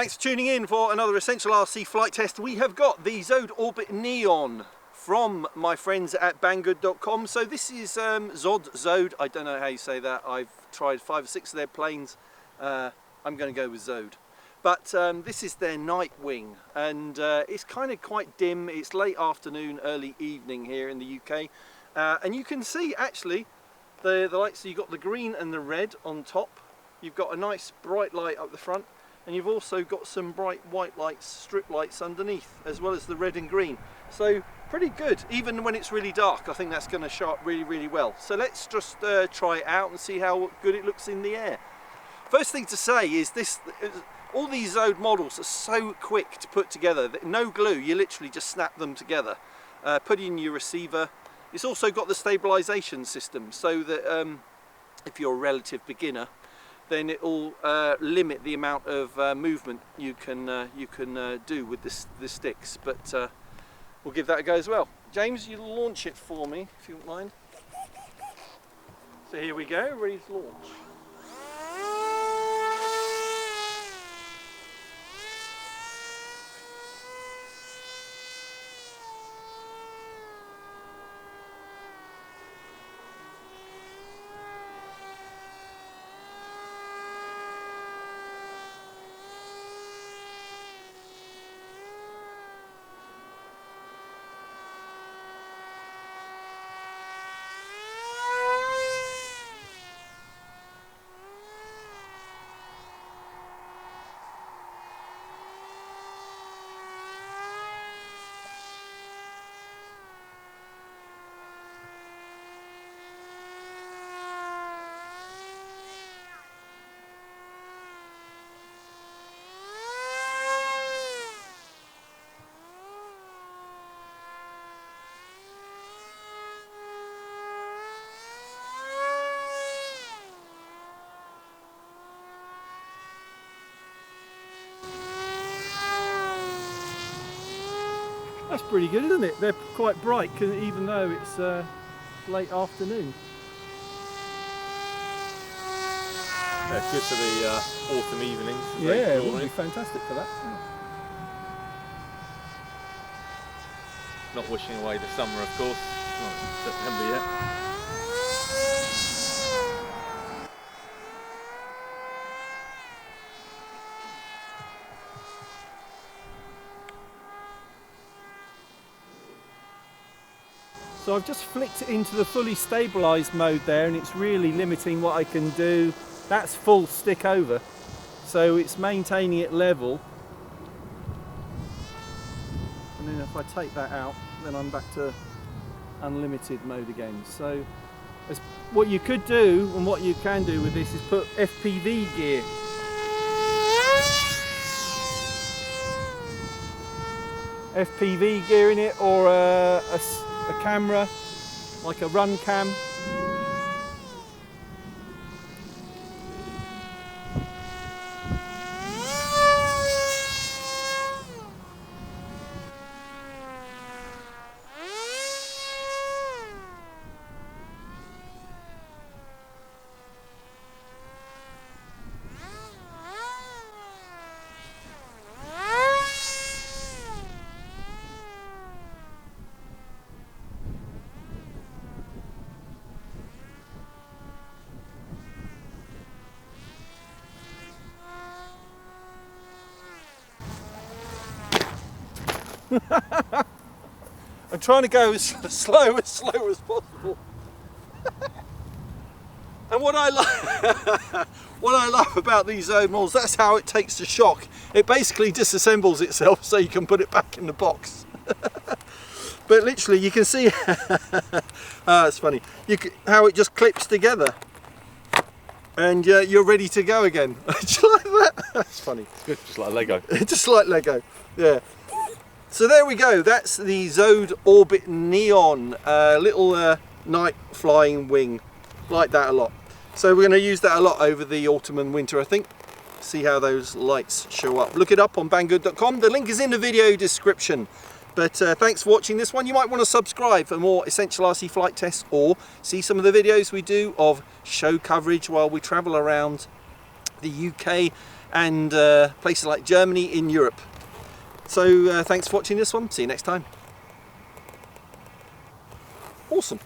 Thanks for tuning in for another Essential RC flight test. We have got the ZOHD Neon from my friends at Banggood.com. So this is ZOHD, I don't know how you say that. I've tried 5 or 6 of their planes. I'm going to go with ZOHD. But this is their night wing, and it's kind of quite dim. It's late afternoon, early evening here in the UK. And you can see actually the lights. So you've got the green and the red on top. You've got a nice bright light up the front. And you've also got some bright white lights, strip lights underneath, as well as the red and green. So pretty good, even when it's really dark. I think that's going to show up really, really well. So let's just try it out and see how good it looks in the air. First thing to say is all these ZOHD models are so quick to put together. No glue, you literally just snap them together. Put in your receiver. It's also got the stabilisation system, so that if you're a relative beginner, then it will limit the amount of movement you can do with the sticks. But we'll give that a go as well. James, you launch it for me if you don't mind. So here we go, ready to launch. That's pretty good, isn't it? They're quite bright, even though it's late afternoon. Yeah, good for the autumn evenings. Yeah, it would be fantastic for that. Not wishing away the summer, of course. It's not September yet. So I've just flicked it into the fully stabilised mode there, and it's really limiting what I can do. That's full stick over, so it's maintaining it level. And then if I take that out, then I'm back to unlimited mode again. So what you could do, and what you can do with this, is put FPV gear. FPV gear in it, or a camera, like a run cam. I'm trying to go as slow as possible. And what I love about these ZOHD models, that's how it takes the shock. It basically disassembles itself so you can put it back in the box. But literally you can see, it's funny, how it just clips together. And you're ready to go again. Do you like that? That's funny. It's good, just like Lego. Just like Lego, yeah. So there we go, that's the ZOHD Neon, little night flying wing. Like that a lot. So we're going to use that a lot over the autumn and winter, I think. See how those lights show up. Look it up on Banggood.com. The link is in the video description. But thanks for watching this one. You might want to subscribe for more Essential RC flight tests, or see some of the videos we do of show coverage while we travel around the UK and places like Germany in Europe. So thanks for watching this one. See you next time. Awesome.